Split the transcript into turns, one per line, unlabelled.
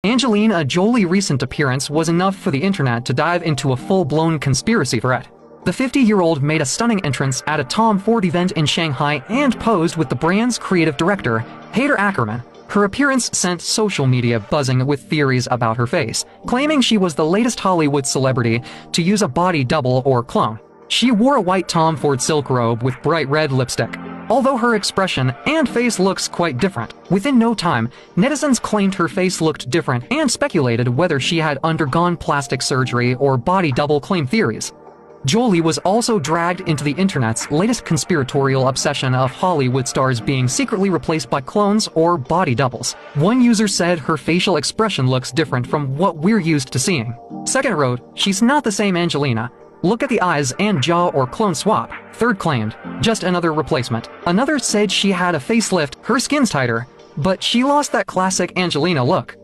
Angelina Jolie's recent appearance was enough for the internet to dive into a full-blown conspiracy thread. The 50-year-old made a stunning entrance at a Tom Ford event in Shanghai and posed with the brand's creative director, Haider Ackermann. Her appearance sent social media buzzing with theories about her face, claiming she was the latest Hollywood celebrity to use a body double or clone. She wore a white Tom Ford silk robe with bright red lipstick. Although her expression and face looks quite different, within no time, netizens claimed her face looked different and speculated whether she had undergone plastic surgery or body double claim theories. Jolie was also dragged into the internet's latest conspiratorial obsession of Hollywood stars being secretly replaced by clones or body doubles. One user said her facial expression looks different from what we're used to seeing. Second wrote, "She's not the same Angelina. Look at the eyes and jaw or clone swap." Third claimed, "Just another replacement." Another said she had a facelift, her skin's tighter, but she lost that classic Angelina look.